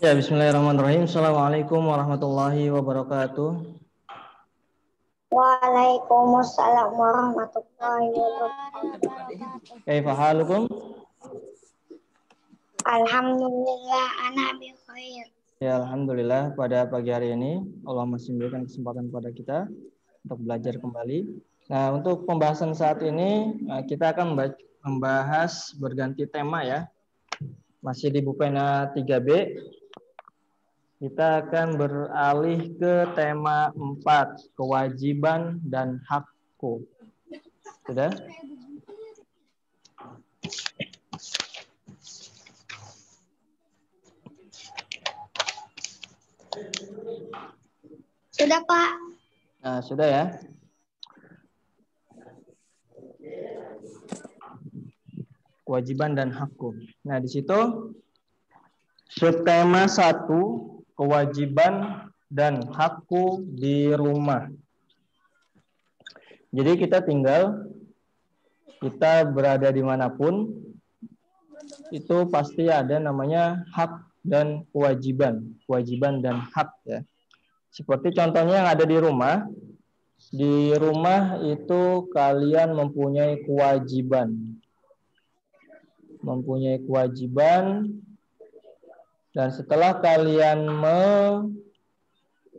Ya, bismillahirrahmanirrahim. Assalamualaikum warahmatullahi wabarakatuh. Waalaikumsalam warahmatullahi wabarakatuh. Kaifa halukum? Alhamdulillah ana bi khair. Ya, alhamdulillah pada pagi hari ini Allah masih memberikan kesempatan kepada kita untuk belajar kembali. Nah, untuk pembahasan saat ini kita akan membahas berganti tema ya. Masih di Bupena 3B. Kita akan beralih ke tema 4, kewajiban dan hakku. Sudah? Sudah, Pak. Nah, sudah ya. Kewajiban dan hakku. Nah, di situ subtema 1, kewajiban dan hakku di rumah. Jadi kita berada dimanapun, itu pasti ada namanya hak dan kewajiban. Kewajiban dan hak ya. Seperti contohnya yang ada di rumah. Di rumah itu kalian mempunyai kewajiban. Dan setelah kalian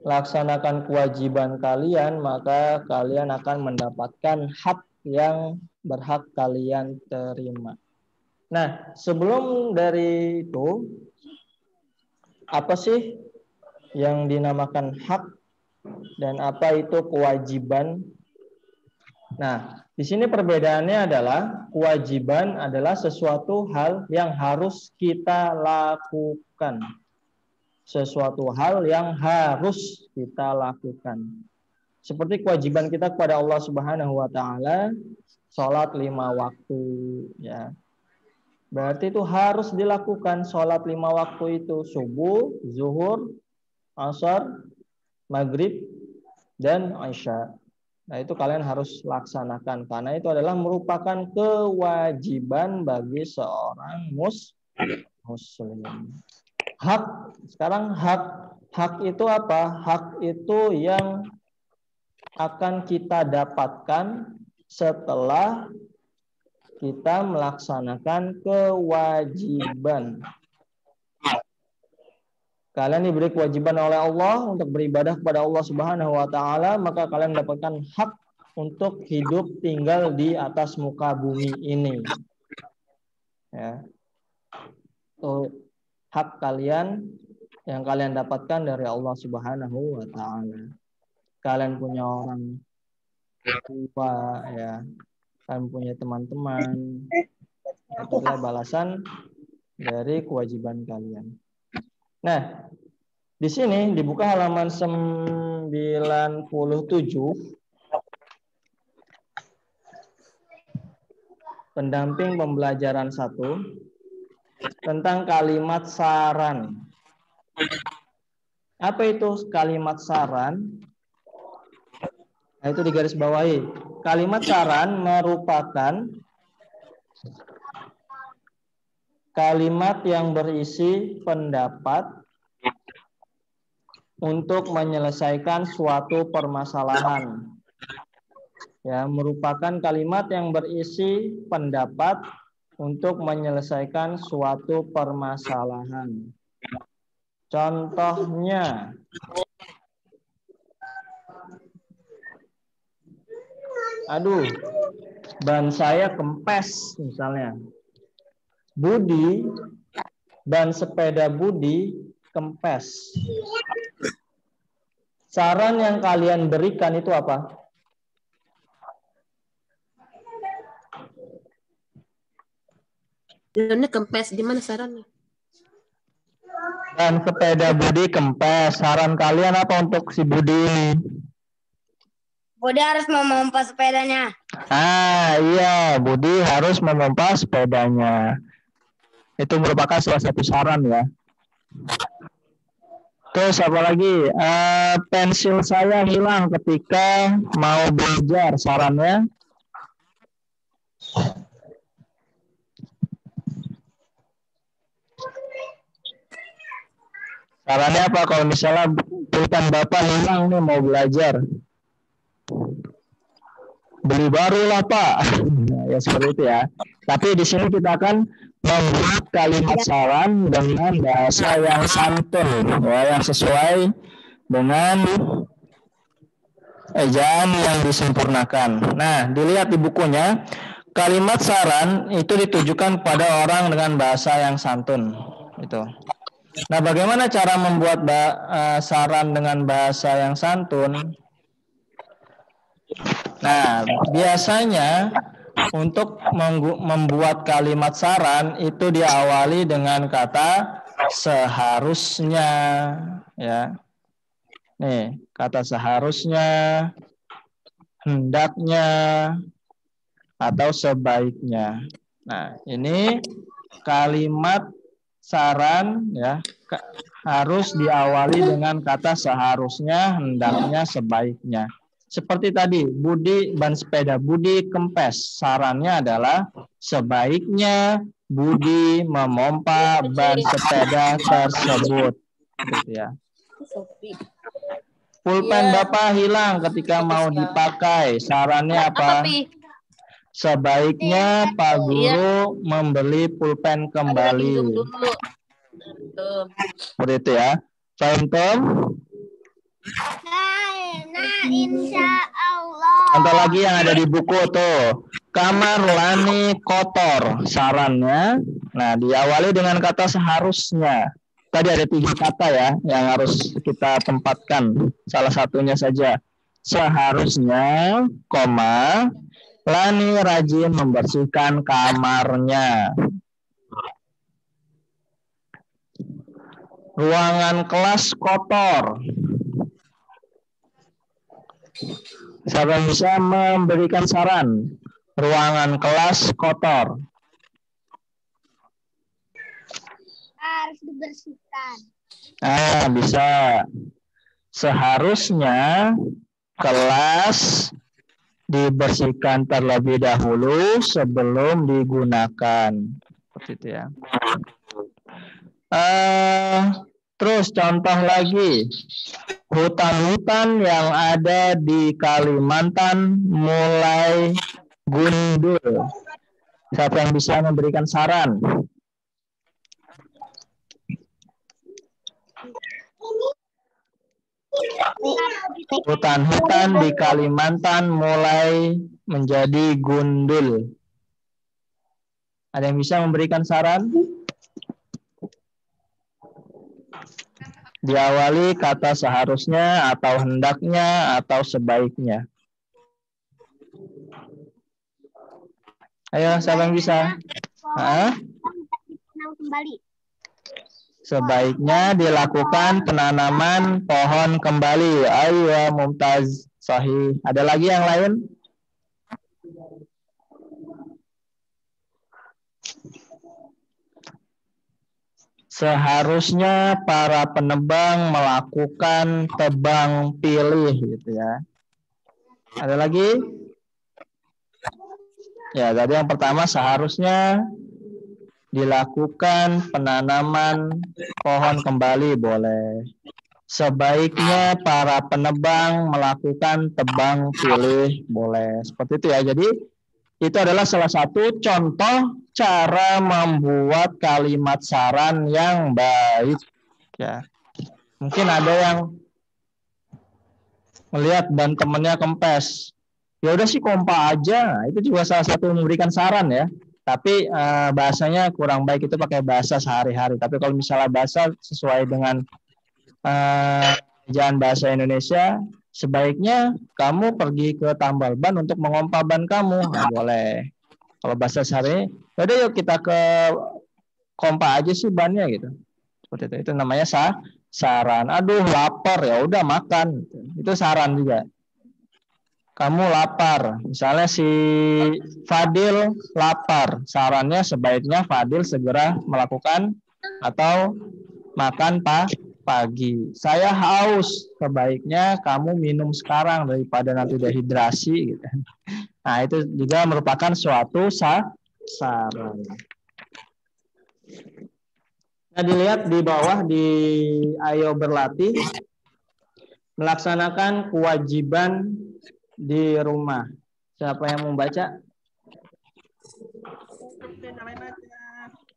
melaksanakan kewajiban kalian, maka kalian akan mendapatkan hak yang berhak kalian terima. Nah, sebelum dari itu, apa sih yang dinamakan hak dan apa itu kewajiban? Nah, di sini perbedaannya adalah kewajiban adalah sesuatu hal yang harus kita lakukan. Sesuatu hal yang harus kita lakukan. Seperti kewajiban kita kepada Allah Subhanahu wa taala, salat 5 waktu ya. Berarti itu harus dilakukan salat 5 waktu itu, subuh, zuhur, asar, maghrib, dan isya. Nah, itu kalian harus laksanakan karena itu adalah merupakan kewajiban bagi seorang muslim. Hak, sekarang hak itu apa? Hak itu yang akan kita dapatkan setelah kita melaksanakan kewajiban. Kalian diberi kewajiban oleh Allah untuk beribadah kepada Allah Subhanahu wa taala, maka kalian mendapatkan hak untuk hidup tinggal di atas muka bumi ini. Ya. Itu hak kalian yang kalian dapatkan dari Allah Subhanahu wa taala. Kalian punya orang tua ya. Kalian punya teman-teman. Itu adalah balasan dari kewajiban kalian. Nah, di sini dibuka halaman 97. Pendamping pembelajaran 1 tentang kalimat saran. Apa itu kalimat saran? Nah, itu digarisbawahi. Kalimat saran merupakan kalimat yang berisi pendapat untuk menyelesaikan suatu permasalahan. Ya, merupakan kalimat yang berisi pendapat untuk menyelesaikan suatu permasalahan. Contohnya, aduh, ban saya kempes misalnya. Budi, ban sepeda Budi kempes. Saran yang kalian berikan itu apa? Bannya kempes, di mana sarannya? Ban sepeda Budi kempes. Saran kalian apa untuk si Budi? Budi harus memompa sepedanya. Ah, iya, Budi harus memompa sepedanya. Itu merupakan salah satu saran ya. Terus apa lagi? Pensil saya hilang ketika mau belajar. Sarannya? Sarannya apa kalau misalnya pulpen Bapak hilang nih mau belajar? Beli baru lah Pak. Nah, ya seperti itu ya. Tapi di sini kita akan membuat kalimat saran dengan bahasa yang santun, ya, yang sesuai dengan ejaan yang disempurnakan. Nah, dilihat di bukunya, kalimat saran itu ditujukan pada orang dengan bahasa yang santun. Itu. Nah, bagaimana cara membuat saran dengan bahasa yang santun? Nah, biasanya untuk membuat kalimat saran itu diawali dengan kata seharusnya, ya. Nih, kata seharusnya, hendaknya, atau sebaiknya. Nah, ini kalimat saran ya harus diawali dengan kata seharusnya, hendaknya, sebaiknya. Seperti tadi, Budi ban sepeda, Budi kempes. Sarannya adalah sebaiknya Budi memompa ban sepeda tersebut. Gitu ya. Pulpen Bapak hilang ketika mau dipakai. Sarannya apa? Sebaiknya Pak Guru membeli pulpen kembali. Seperti itu ya. Contoh. Nah, insya Allah. Contoh lagi yang ada di buku tuh. Kamar Lani kotor. Sarannya, nah diawali dengan kata seharusnya. Tadi ada 3 kata ya yang harus kita tempatkan. Salah satunya saja. Seharusnya, koma, Lani rajin membersihkan kamarnya. Ruangan kelas kotor. Siapa yang bisa memberikan saran? Ruangan kelas kotor. Harus dibersihkan. Nah, bisa. Seharusnya kelas dibersihkan terlebih dahulu sebelum digunakan. Seperti itu ya. Terus contoh lagi. Hutan-hutan yang ada di Kalimantan mulai gundul. Siapa yang bisa memberikan saran? Hutan-hutan di Kalimantan mulai menjadi gundul. Ada yang bisa memberikan saran? Diawali kata seharusnya atau hendaknya atau sebaiknya. Ayo, siapa yang bisa? Kembali. Sebaiknya dilakukan penanaman pohon kembali. Ayo, Mumtaz, sahih. Ada lagi yang lain? Seharusnya para penebang melakukan tebang pilih, gitu ya. Ada lagi? Ya, tadi yang pertama seharusnya dilakukan penanaman pohon kembali, boleh. Sebaiknya para penebang melakukan tebang pilih, boleh. Seperti itu ya. Jadi itu adalah salah satu contoh cara membuat kalimat saran yang baik. Ya, mungkin ada yang melihat dan temennya kempes. Ya udah sih kompa aja. Itu juga salah satu memberikan saran ya. Tapi bahasanya kurang baik, itu pakai bahasa sehari-hari. Tapi kalau misalnya bahasa sesuai dengan ejaan bahasa Indonesia, sebaiknya kamu pergi ke tambal ban untuk mengompa ban kamu. Nah, boleh. Kalau bahasa sehari, yaudah yuk kita ke kompa aja sih bannya gitu. Seperti itu. Itu namanya saran. Aduh lapar, ya udah makan. Itu saran juga. Kamu lapar, misalnya si Fadil lapar, sarannya sebaiknya Fadil segera melakukan atau makan pagi. Saya haus, sebaiknya kamu minum sekarang daripada nanti dehidrasi. Gitu. Nah, itu juga merupakan suatu saran. Nah, dilihat di bawah di ayo berlatih melaksanakan kewajiban di rumah. Siapa yang membaca?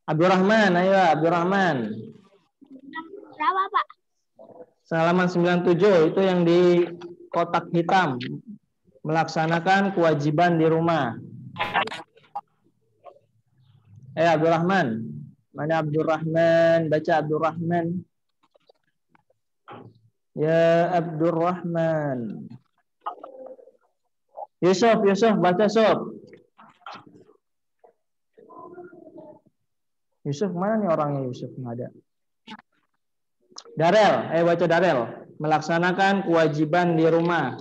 Abdurrahman, ayo Abdurrahman. Berapa, Pak? Halaman 97 itu yang di kotak hitam. Melaksanakan kewajiban di rumah. Abdurrahman. Mana Abdurrahman? Baca Abdurrahman. Ya Abdurrahman. Yusuf, baca Yusuf. Yusuf mana nih orangnya Yusuf? Nggak ada. Darel, baca Darel. Melaksanakan kewajiban di rumah.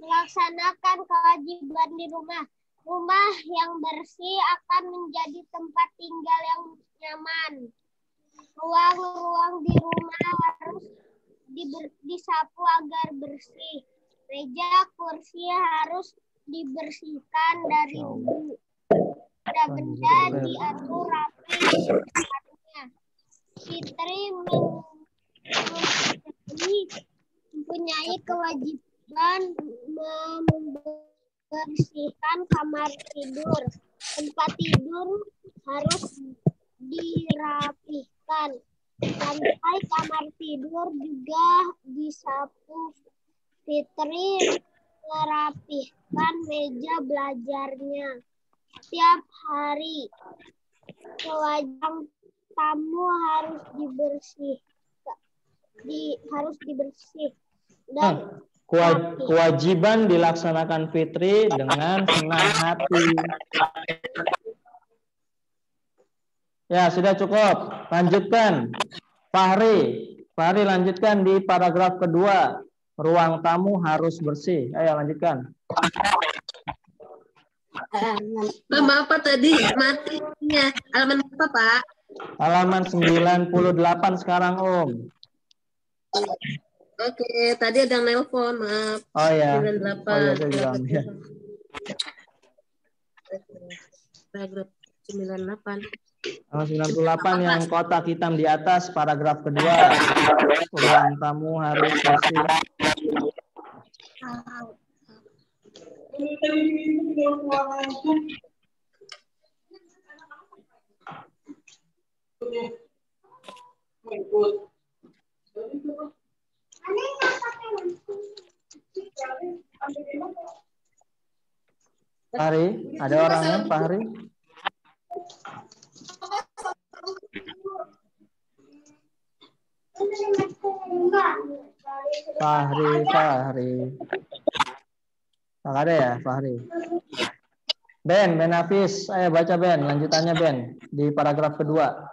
Melaksanakan kewajiban di rumah. Rumah yang bersih akan menjadi tempat tinggal yang nyaman. Ruang-ruang di rumah harus disapu agar bersih. Meja, kursi harus dibersihkan dari debu. Benda diatur rapi. Fitri mempunyai kewajiban membersihkan kamar tidur. Tempat tidur harus dirapihkan. Lantai kamar tidur juga disapu. Fitri merapihkan meja belajarnya setiap hari. Kewajiban tamu harus dibersih dan kewajiban dilaksanakan Fitri dengan senang hati. Ya, sudah cukup. Lanjutkan. Fahri lanjutkan di paragraf kedua. Ruang tamu harus bersih. Ayo lanjutkan. Apa tadi matinya? Halaman berapa, Pak? Halaman 98 sekarang, Om. Oke, tadi ada yang nelpon, maaf. Oh ya. 98. Oh ya, saya juga ambil. Paragraf 98. Halaman 98 yang kotak hitam di atas, paragraf kedua. Ruang tamu harus bersih. Fahri, ada orangnya, Fahri? Fahri. Tak ada ya, Fahri. Ben Hafiz, ayo baca Ben, lanjutannya Ben di paragraf kedua.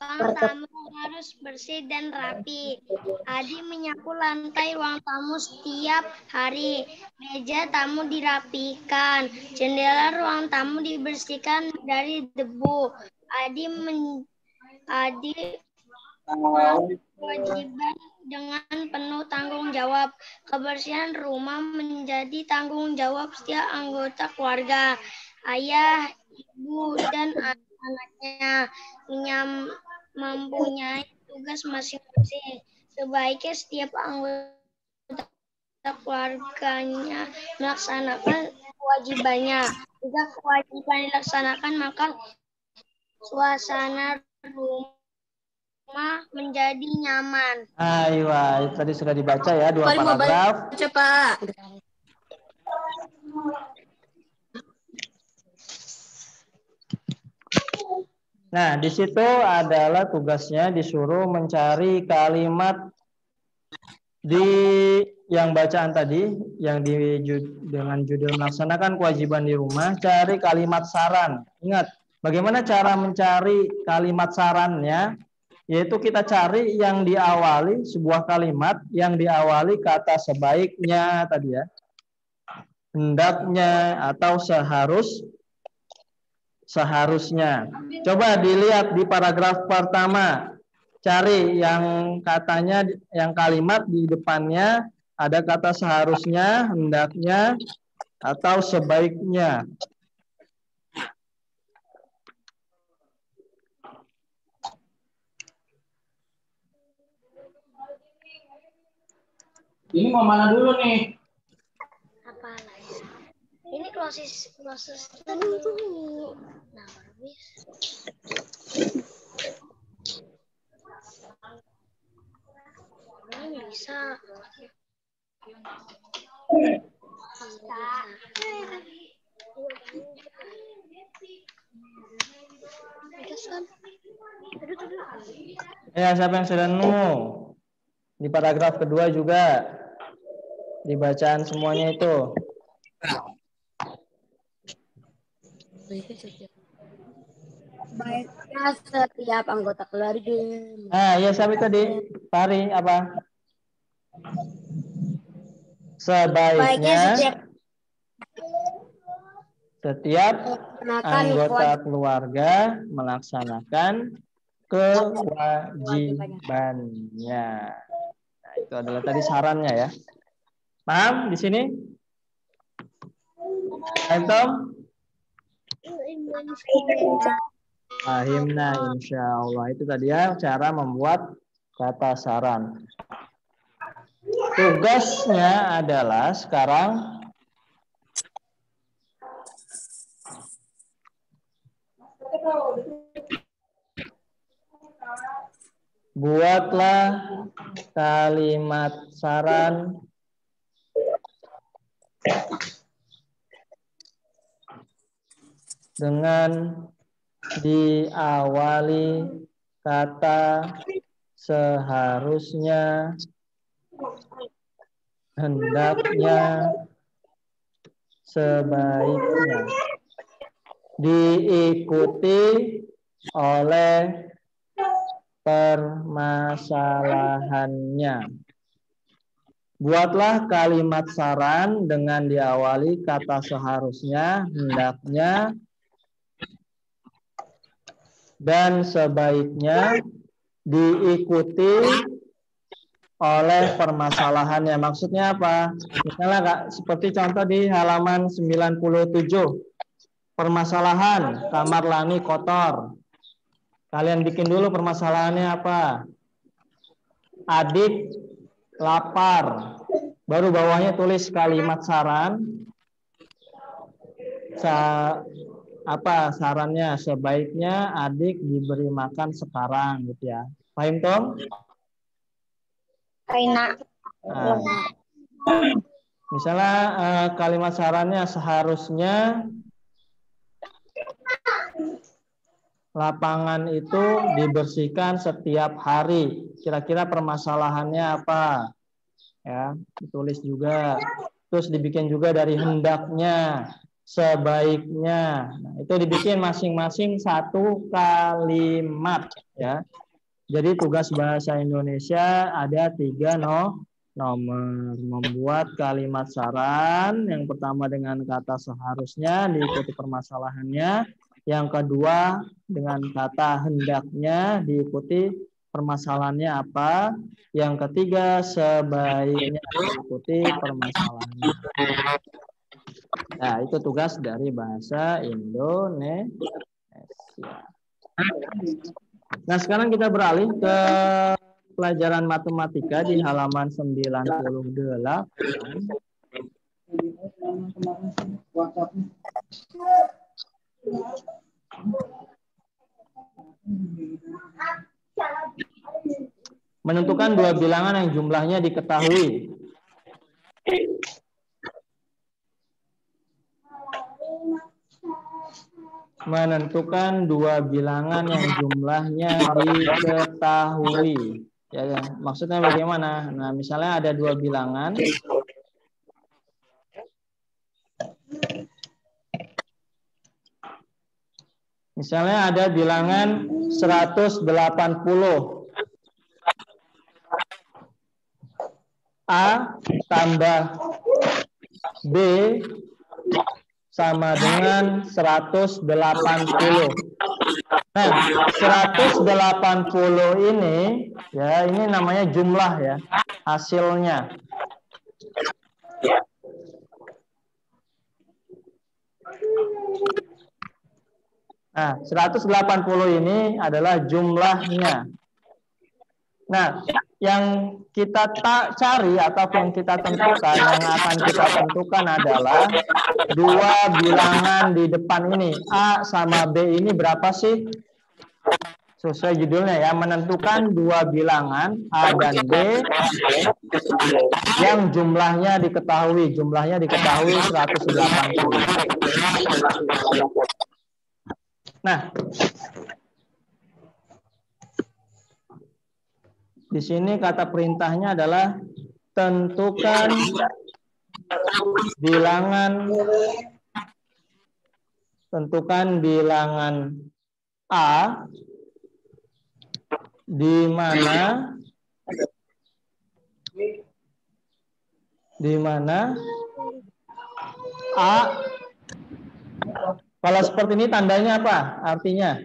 Ruang tamu harus bersih dan rapi. Adi menyapu lantai ruang tamu setiap hari. Meja tamu dirapikan. Jendela ruang tamu dibersihkan dari debu. Adi kewajiban dengan penuh tanggung jawab. Kebersihan rumah menjadi tanggung jawab setiap anggota keluarga. Ayah, ibu, dan anak-anaknya mempunyai tugas masing-masing. Sebaiknya setiap anggota keluarganya melaksanakan kewajibannya. Jika kewajiban dilaksanakan, maka suasana rumah menjadi nyaman. Ayo, tadi sudah dibaca ya dua paragraf. Baca, Pak. Nah, di situ adalah tugasnya disuruh mencari kalimat di yang bacaan tadi, yang dengan judul melaksanakan kewajiban di rumah, cari kalimat saran. Ingat, bagaimana cara mencari kalimat sarannya? Yaitu kita cari yang diawali sebuah kalimat yang diawali kata sebaiknya tadi ya, hendaknya atau seharusnya. Coba dilihat di paragraf pertama, cari yang katanya, yang kalimat di depannya Ada kata seharusnya, hendaknya, atau sebaiknya. Ini mau mana dulu nih? Apa lagi? Ini closes dulu. Nah, baru bisa. Ini bisa. Ya, siapa yang sudah nemu? Di paragraf kedua juga. Dibacaan semuanya itu. Baiknya setiap anggota keluarga. Ah, ya siapa tadi? Pari apa? Sebaiknya setiap anggota keluarga melaksanakan kewajibannya. Nah, itu adalah tadi sarannya ya. Paham di sini? Antum? Fahimna insya Allah. Itu tadi ya cara membuat kata saran. Tugasnya adalah sekarang buatlah kalimat saran dengan diawali kata seharusnya, hendaknya, sebaiknya, diikuti oleh permasalahannya. Buatlah kalimat saran dengan diawali kata seharusnya, hendaknya, dan sebaiknya, diikuti oleh permasalahannya. Maksudnya apa? Misalnya Kak, seperti contoh di halaman 97. Permasalahan, kamar Lani kotor. Kalian bikin dulu permasalahannya apa? Adik lapar. Baru bawahnya tulis kalimat saran. Sarannya? Sebaiknya adik diberi makan sekarang gitu ya. Paham Tom? Nah, misalnya kalimat sarannya seharusnya lapangan itu dibersihkan setiap hari. Kira-kira permasalahannya apa? Ya, ditulis juga. Terus dibikin juga dari hendaknya, sebaiknya. Nah, itu dibikin masing-masing satu kalimat ya. Jadi tugas bahasa Indonesia ada 3 nomor. Membuat kalimat saran. Yang pertama dengan kata seharusnya, diikuti permasalahannya. Yang kedua dengan kata hendaknya, diikuti permasalahannya apa. Yang ketiga sebaiknya, diikuti permasalahannya. Nah, itu tugas dari bahasa Indonesia. Nah, sekarang kita beralih ke pelajaran matematika di halaman 98. Menentukan dua bilangan yang jumlahnya diketahui. Menentukan dua bilangan yang jumlahnya diketahui. Ya, maksudnya bagaimana? Nah, misalnya ada dua bilangan. Misalnya ada bilangan 180. A tambah B sama dengan 180. Nah, 180 ini ya, ini namanya jumlah ya, hasilnya. Nah, 180 ini adalah jumlahnya. Nah, yang kita cari atau yang kita tentukan, yang akan kita tentukan adalah dua bilangan di depan ini. A sama B ini berapa sih? Sesuai judulnya ya, menentukan dua bilangan A dan B yang jumlahnya diketahui 180. Nah, di sini kata perintahnya adalah tentukan bilangan A di mana A, kalau seperti ini tandanya apa? Artinya?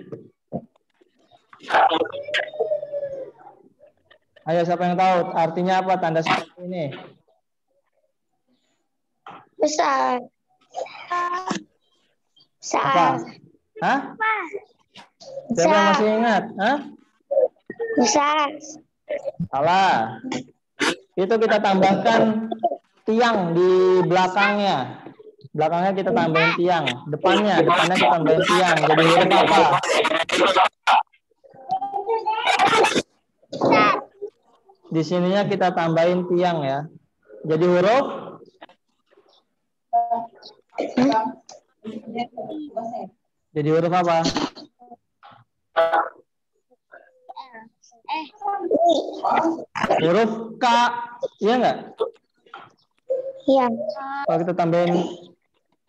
Ayo, siapa yang tahu artinya apa tanda seperti ini? Besar. Apa? Hah? Siapa yang masih ingat? Hah? Besar. Salah. Itu kita tambahkan tiang di belakangnya. Belakangnya kita tambahin tiang. Depannya kita tambahin tiang. Jadi huruf apa? Di sininya kita tambahin tiang ya. Jadi huruf apa? Huruf K, iya nggak? Iya. Kalau kita tambahin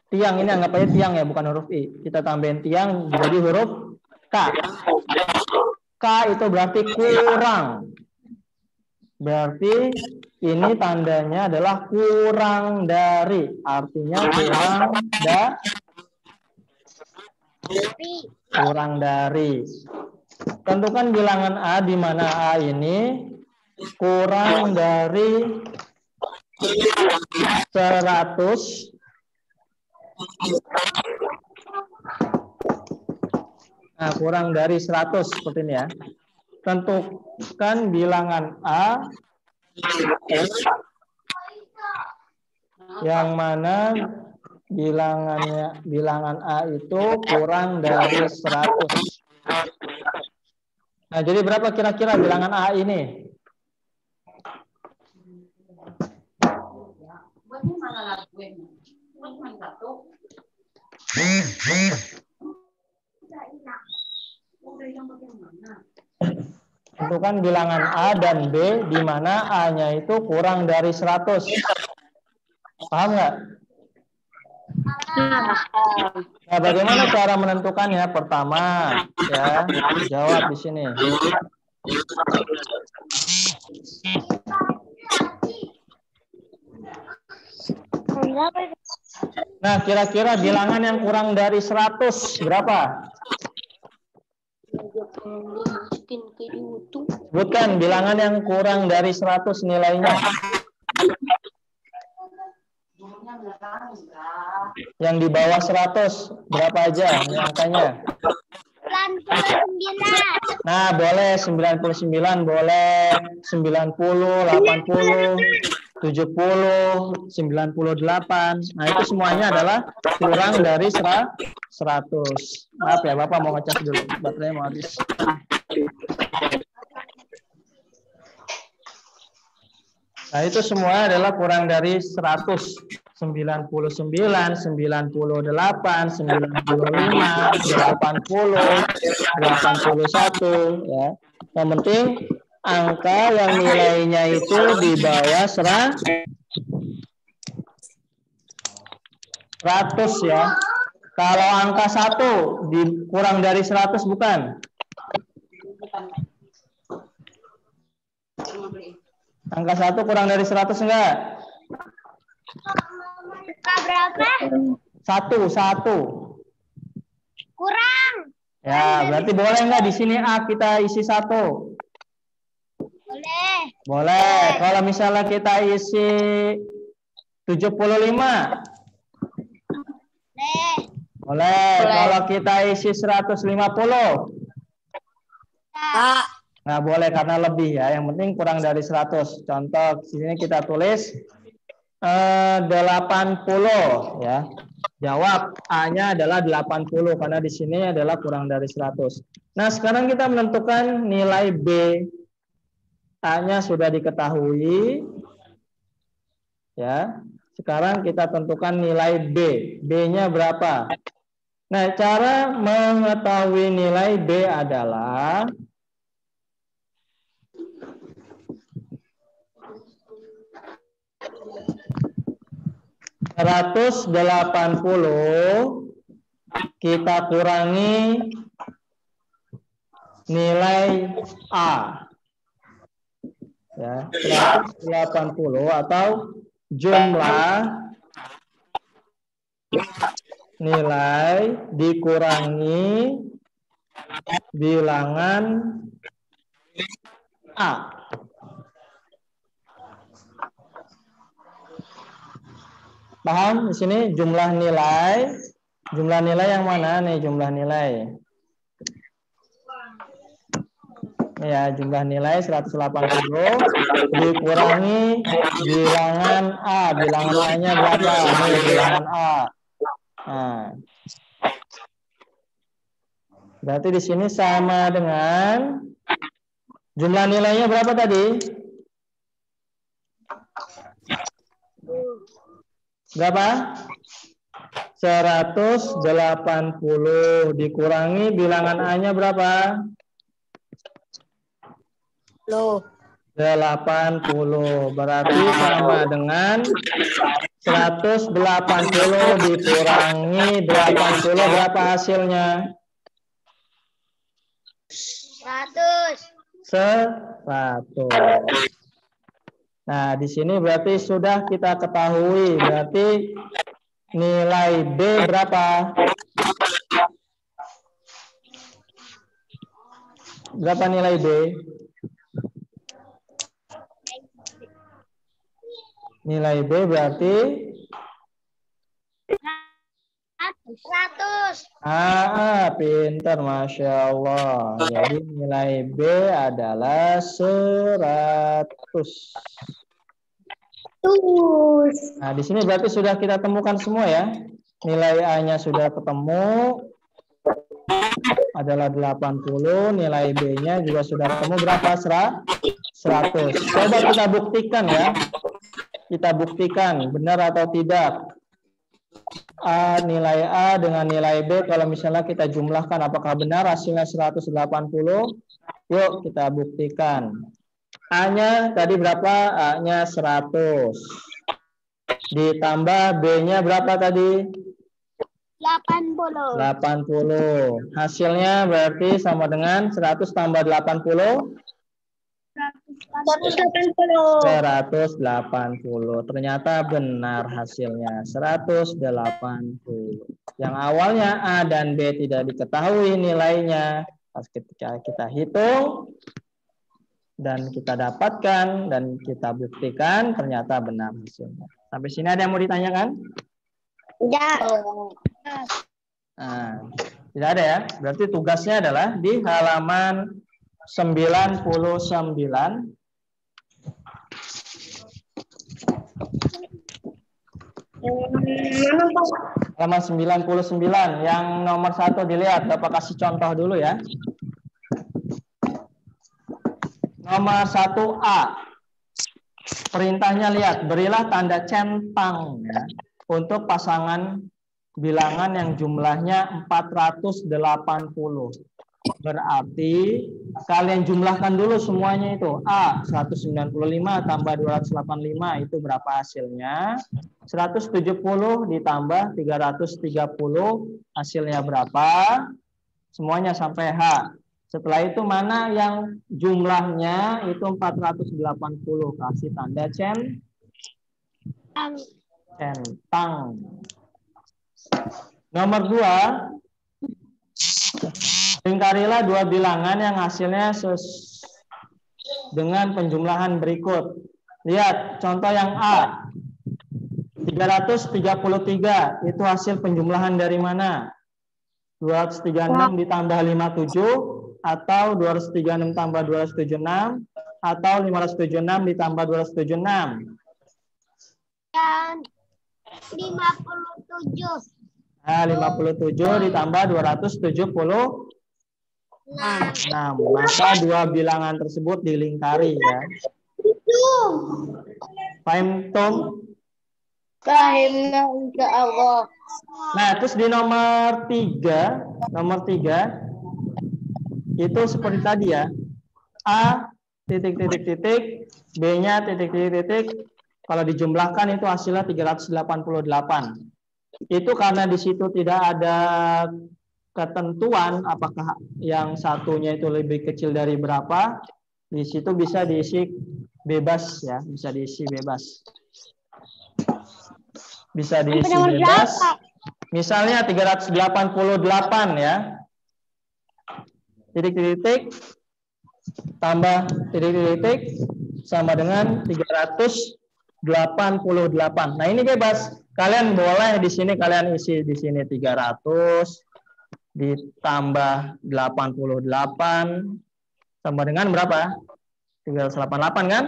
tiang, ini anggap aja tiang ya, bukan huruf I. Kita tambahin tiang jadi huruf K. K itu berarti kurang. Berarti ini tandanya adalah kurang dari. Artinya kurang dari. Tentukan bilangan A di mana A ini kurang dari 100. Nah, kurang dari 100 seperti ini ya. Tentukan bilangan A yang mana bilangan A itu kurang dari 100. Nah, jadi berapa kira-kira bilangan A ini? Tentukan bilangan A dan B di mana A-nya itu kurang dari 100. Paham nggak? Nah, bagaimana cara menentukannya? Pertama, ya, jawab di sini. Nah, kira-kira bilangan yang kurang dari 100 berapa? Sebutkan bilangan yang kurang dari 100 nilainya. Yang di bawah 100 berapa aja ini angkanya? 99. Nah, boleh 99, boleh 90, 80, 70, 98. Nah, itu semuanya adalah kurang dari 100. Maaf ya, Bapak mau ngecas dulu. Baterainya mau habis. Nah, itu semua adalah kurang dari 100. 99, 98, 95, 80, 81 ya. Yang penting angka yang nilainya itu di bawah 100 ya. Kalau angka 1 kurang dari 100 bukan? Angka 1 kurang dari 100 enggak? Berapa? 1. Kurang. Ya, berarti boleh enggak di sini A kita isi 1? Boleh. Boleh. Kalau misalnya kita isi 75? Boleh. Boleh. Kalau kita isi 150? Nggak boleh karena lebih ya. Yang penting kurang dari 100. Contoh di sini kita tulis 80 ya. Jawab A-nya adalah 80 karena di sini adalah kurang dari 100. Nah, sekarang kita menentukan nilai B. A-nya sudah diketahui. Ya. Sekarang kita tentukan nilai B. B-nya berapa? Nah, cara mengetahui nilai B adalah 180 kita kurangi nilai A. Ya, 180 atau jumlah nilai dikurangi bilangan A. Paham di sini jumlah nilai yang mana nih jumlah nilai? Ya, jumlah nilai 180 dikurangi bilangan A. Bilangan A-nya berapa? Nih, bilangan A. Nah. Berarti di sini sama dengan jumlah nilainya berapa tadi? Berapa? 180 dikurangi bilangan A-nya berapa? 80. Berarti sama dengan 180 dikurangi 80 berapa hasilnya? 100. Nah, di sini berarti sudah kita ketahui. Berarti nilai B berapa? Berapa nilai B? Nilai B berarti 100. Pinter, Masya Allah. Jadi nilai B adalah 100. Nah, di sini berarti sudah kita temukan semua ya. Nilai A-nya sudah ketemu. Adalah 80. Nilai B-nya juga sudah ketemu berapa? 100. Coba kita buktikan ya. Kita buktikan benar atau tidak. Nilai A dengan nilai B kalau misalnya kita jumlahkan apakah benar hasilnya 180? Yuk kita buktikan. A-nya tadi berapa? A-nya 100. Ditambah B-nya berapa tadi? 80. Hasilnya berarti sama dengan 100 tambah 80? 180. Ternyata benar hasilnya 180. Yang awalnya A dan B tidak diketahui nilainya, pas ketika kita hitung dan kita dapatkan dan kita buktikan ternyata benar hasilnya. Sampai sini ada yang mau ditanyakan? Tidak. Nah, tidak ada ya. Berarti tugasnya adalah di halaman 99. Halaman 99 yang nomor 1 dilihat. Bapak kasih contoh dulu ya. Nomor 1A. Perintahnya lihat, berilah tanda centang ya, untuk pasangan bilangan yang jumlahnya 480. Berarti kalian jumlahkan dulu semuanya itu. A 195 tambah 285 itu berapa hasilnya? 170 ditambah 330 hasilnya berapa? Semuanya sampai H. Setelah itu mana yang jumlahnya itu 480? Kasih tanda centang. Nomor 2. Lingkarilah dua bilangan yang hasilnya dengan penjumlahan berikut. Lihat contoh yang A. 333 itu hasil penjumlahan dari mana? 236 ditambah 57 atau 236 tambah 276 atau 576 ditambah 276. Dan 57. Nah, 57 ditambah 276. Maka dua bilangan tersebut dilingkari ya. Paham, Tom? Fahimna insya Allah. Nah, terus di nomor 3 itu seperti tadi ya. A titik titik titik, B-nya titik titik titik. Kalau dijumlahkan itu hasilnya 388. Itu karena di situ tidak ada ketentuan apakah yang satunya itu lebih kecil dari berapa. Di situ bisa diisi bebas ya, bisa diisi bebas. Bisa diisi bebas. Misalnya 388 ya. Titik-titik tambah titik-titik sama dengan 388. Nah, ini bebas. Kalian boleh di sini kalian isi di sini 300 ditambah 88 sama dengan berapa? 388 kan?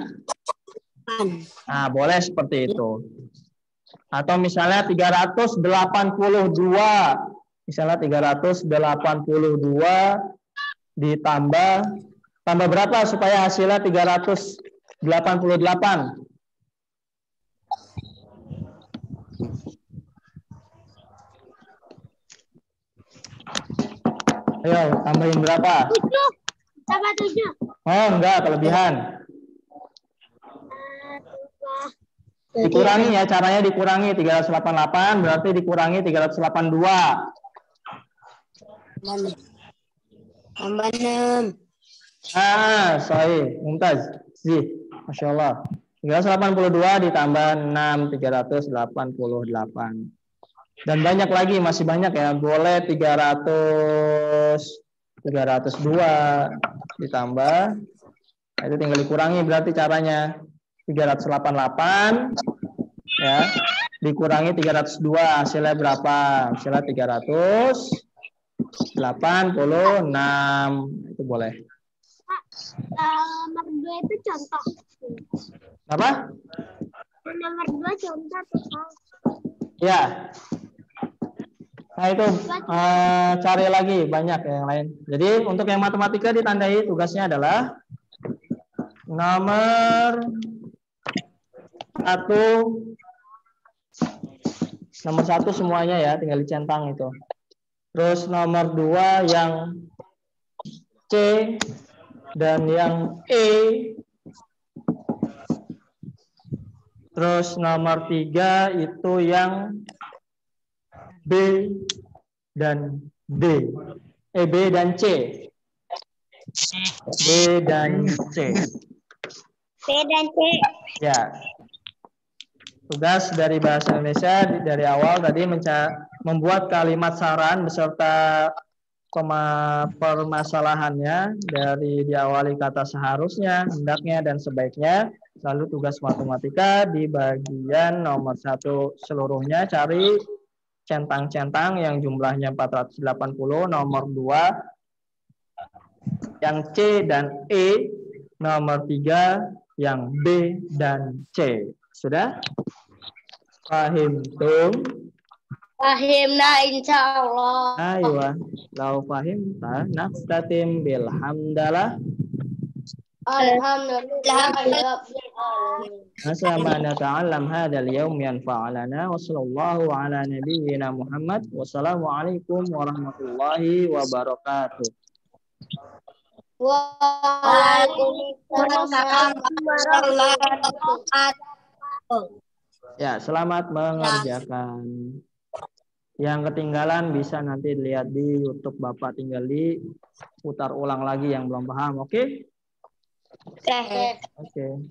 Nah, boleh seperti itu. Atau misalnya 382. Misalnya 382 ditambah berapa supaya hasilnya 388? Ayo, tambahin berapa? 7. Tambah 7. Oh, enggak, kelebihan. Dikurangi ya, caranya dikurangi 388 berarti dikurangi 382. Tambah 6. Sahih, Mumtaz. Masya Allah. 382 ditambah 6, 388. Dan banyak lagi, masih banyak ya. Boleh 302 ditambah. Itu tinggal dikurangi berarti caranya. 388 ya. Dikurangi 302 hasilnya berapa? Hasilnya 386. Itu boleh. Nomor 2 itu contoh. Apa? Nomor 2 contoh. Ya. Nah itu cari lagi banyak yang lain. Jadi untuk yang matematika ditandai tugasnya adalah nomor 1 semuanya ya, tinggal dicentang itu. Terus nomor 2 yang C dan yang E. Terus nomor 3 itu yang B dan D. B dan C. B dan C. B dan C. Ya. Tugas dari bahasa Indonesia dari awal tadi membuat kalimat saran beserta permasalahannya dari diawali kata seharusnya, hendaknya, dan sebaiknya. Lalu tugas matematika di bagian nomor 1 seluruhnya cari centang-centang yang jumlahnya 480, nomor 2 yang C dan E, nomor 3 yang B dan C. Sudah? Fahim tum? Fahimna insya Allah. Aywa, lau fahim ta naftatim bilhamdalah. Alhamdulillah. Asa ma nata'allam hadzal yawm yanfa'alana wa sallallahu ala nabiyyina Muhammad wa assalamu alaikum warahmatullahi wabarakatuh. Waalaikumsalam warahmatullahi wabarakatuh. Ya, selamat mengerjakan. Yang ketinggalan bisa nanti dilihat di YouTube Bapak, tinggal diputar ulang lagi yang belum paham, oke? Oke. Oke.